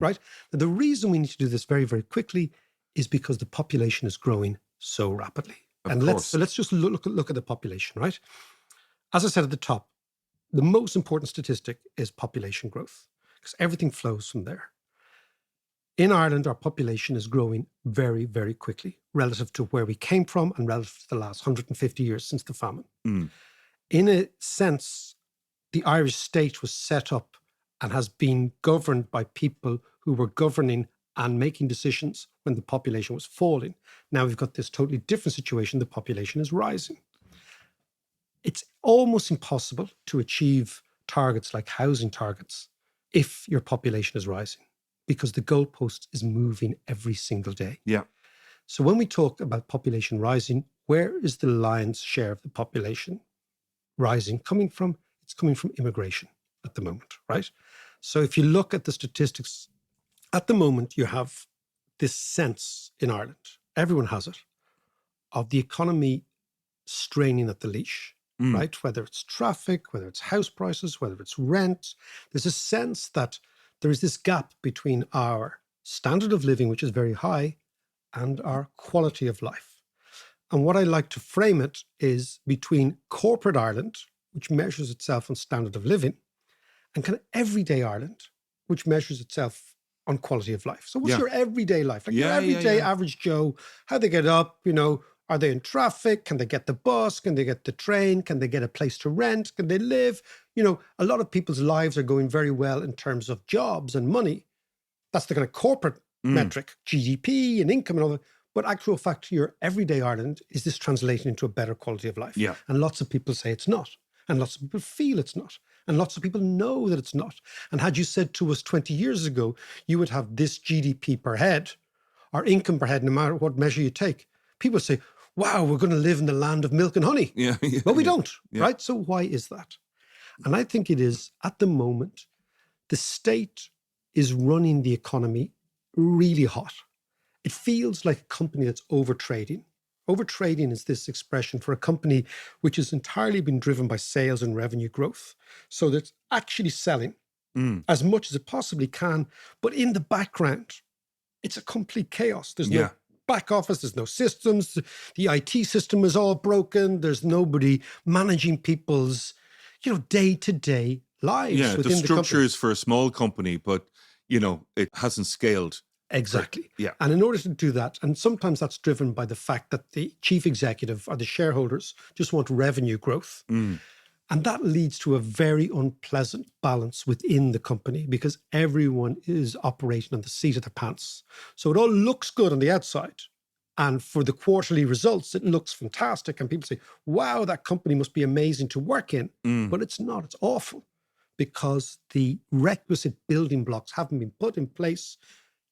right? Now, the reason we need to do this very, very quickly is because the population is growing so rapidly. Of course. Let's just look at the population, right? As I said at the top, the most important statistic is population growth because everything flows from there. In Ireland, our population is growing very, very quickly relative to where we came from and relative to the last 150 years since the famine. In a sense, the Irish state was set up and has been governed by people who were governing and making decisions when the population was falling. Now we've got this totally different situation. The population is rising. It's almost impossible to achieve targets like housing targets if your population is rising, because the goalpost is moving every single day. Yeah. So when we talk about population rising, where is the lion's share of the population rising coming from? It's coming from immigration at the moment, right? So if you look at the statistics, at the moment you have this sense in Ireland, everyone has it, of the economy straining at the leash, right? Whether it's traffic, whether it's house prices, whether it's rent, there's a sense that there is this gap between our standard of living, which is very high, and our quality of life. And what I like to frame it is between corporate Ireland, which measures itself on standard of living, and kind of everyday Ireland, which measures itself on quality of life. So what's your everyday life? Like your everyday average Joe, how they get up, are they in traffic? Can they get the bus? Can they get the train? Can they get a place to rent? Can they live? A lot of people's lives are going very well in terms of jobs and money. That's the kind of corporate metric, GDP and income and all that. But actual fact, your everyday Ireland, is this translating into a better quality of life? Yeah. And lots of people say it's not. And lots of people feel it's not. And lots of people know that it's not. And had you said to us 20 years ago, you would have this GDP per head or income per head, no matter what measure you take, people say, wow, we're going to live in the land of milk and honey. But we don't, right? So why is that? And I think it is, at the moment, the state is running the economy really hot. It feels like a company that's overtrading. Overtrading is this expression for a company which has entirely been driven by sales and revenue growth. So that's actually selling as much as it possibly can. But in the background, it's a complete chaos. There's no back office, there's no systems. The IT system is all broken. There's nobody managing people's, day-to-day lives. Yeah, within the structure company. is for a small company, but, it hasn't scaled. Exactly. Yeah. And in order to do that, and sometimes that's driven by the fact that the chief executive or the shareholders just want revenue growth. And that leads to a very unpleasant balance within the company because everyone is operating on the seat of their pants. So it all looks good on the outside. And for the quarterly results, it looks fantastic. And people say, wow, that company must be amazing to work in. But it's not. It's awful because the requisite building blocks haven't been put in place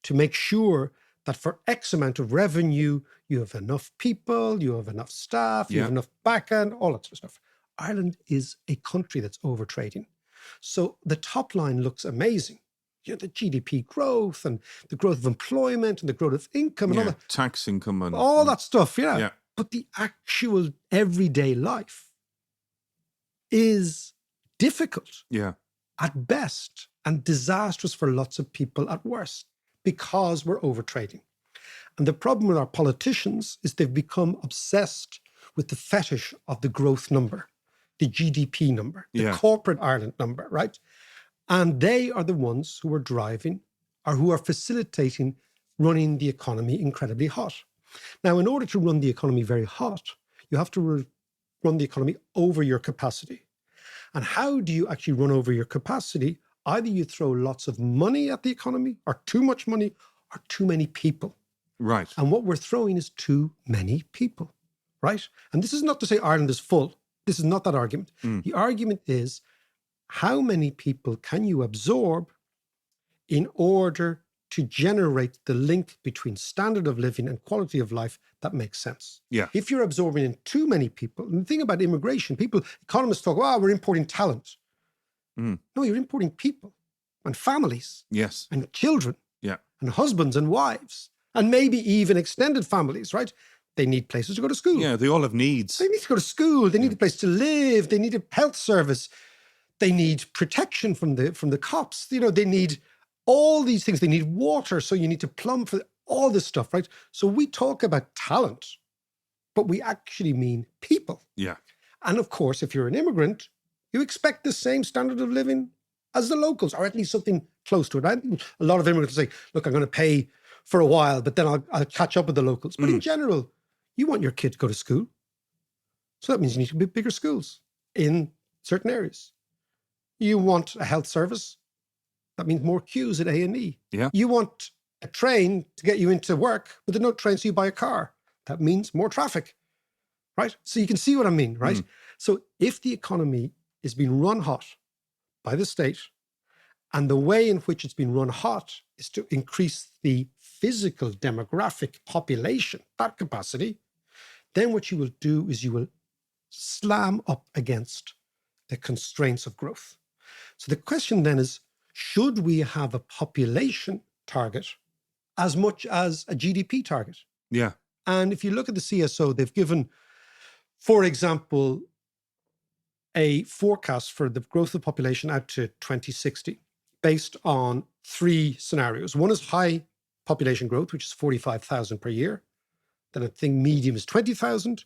to make sure that for X amount of revenue, you have enough people, you have enough staff, you have enough backend, all that sort of stuff. Ireland is a country that's overtrading. So the top line looks amazing. The GDP growth and the growth of employment and the growth of income and all that. Tax income and all that stuff, But the actual everyday life is difficult at best and disastrous for lots of people at worst because we're overtrading. And the problem with our politicians is they've become obsessed with the fetish of the growth number, the GDP number, the corporate Ireland number, right? And they are the ones who are driving or who are facilitating running the economy incredibly hot. Now, in order to run the economy very hot, you have to run the economy over your capacity. And how do you actually run over your capacity? Either you throw lots of money at the economy or too much money or too many people. Right. And what we're throwing is too many people, right? And this is not to say Ireland is full. This is not that argument. The argument is how many people can you absorb in order to generate the link between standard of living and quality of life that makes sense. Yeah. If you're absorbing in too many people, and the thing about immigration, economists talk, we're importing talent. No, you're importing people and families. Yes. And children. Yeah. And husbands and wives. And maybe even extended families, right? They need places to go to school. Yeah, they all have needs. They need to go to school. They need a place to live. They need a health service. They need protection from the cops. They need all these things. They need water, so you need to plumb for all this stuff, right? So we talk about talent, but we actually mean people. Yeah. And of course, if you're an immigrant, you expect the same standard of living as the locals, or at least something close to it. Right? A lot of immigrants say, look, I'm going to pay for a while, but then I'll catch up with the locals. But in general, you want your kid to go to school. So that means you need to build bigger schools in certain areas. You want a health service. That means more queues at A&E. Yeah. You want a train to get you into work, but there's no train, so you buy a car. That means more traffic, right? So you can see what I mean, right? So if the economy is being run hot by the state, and the way in which it's been run hot is to increase the physical demographic population, that capacity, then what you will do is you will slam up against the constraints of growth. So the question then is, should we have a population target as much as a GDP target? Yeah. And if you look at the CSO, they've given, for example, a forecast for the growth of the population out to 2060 based on 3 scenarios. One is high population growth, which is 45,000 per year. Then I think medium is 20,000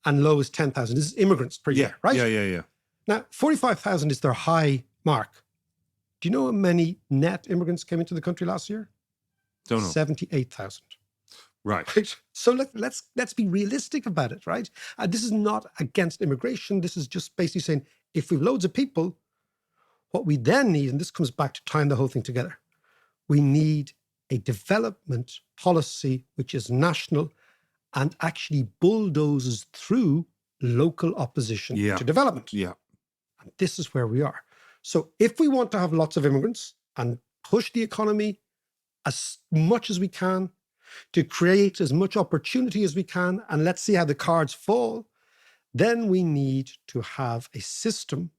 and low is 10,000. This is immigrants per year, right? Yeah. Now, 45,000 is their high mark. Do you know how many net immigrants came into the country last year? Don't know. 78,000. Right. Right. So let's be realistic about it, right? This is not against immigration. This is just basically saying if we've loads of people, what we then need, and this comes back to tying the whole thing together, we need a development policy which is national and actually bulldozes through local opposition to development. Yeah. And this is where we are. So if we want to have lots of immigrants and push the economy as much as we can to create as much opportunity as we can, and let's see how the cards fall, then we need to have a system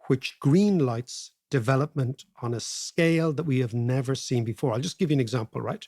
which greenlights development on a scale that we have never seen before. I'll just give you an example, right?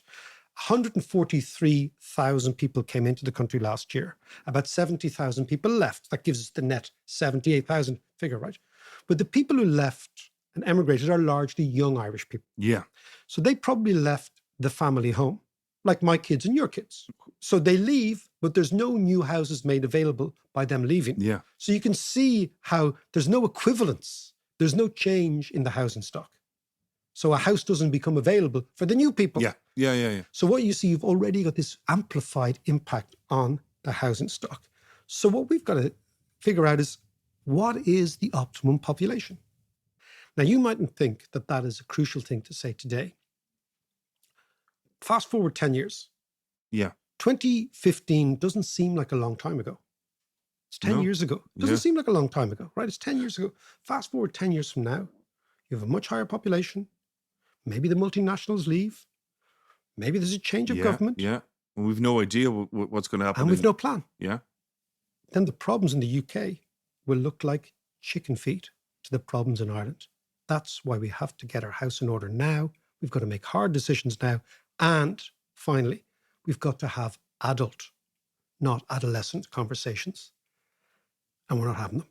143,000 people came into the country last year. About 70,000 people left. That gives us the net 78,000 figure, right? But the people who left and emigrated are largely young Irish people. Yeah. So they probably left the family home, like my kids and your kids. So they leave, but there's no new houses made available by them leaving. Yeah. So you can see how there's no equivalence. There's no change in the housing stock. So a house doesn't become available for the new people. Yeah. So what you see, you've already got this amplified impact on the housing stock. So what we've got to figure out is, what is the optimum population? Now, you mightn't think that that is a crucial thing to say today. Fast forward 10 years. Yeah. 2015 doesn't seem like a long time ago. It's 10 years ago. Doesn't seem like a long time ago, right? It's 10 years ago. Fast forward 10 years from now, you have a much higher population. Maybe the multinationals leave. Maybe there's a change of government. Yeah. And we've no idea what's going to happen. And we've no plan. Yeah. Then the problems in the UK will look like chicken feet to the problems in Ireland. That's why we have to get our house in order now. We've got to make hard decisions now. And finally, we've got to have adult, not adolescent conversations. And we're not having them.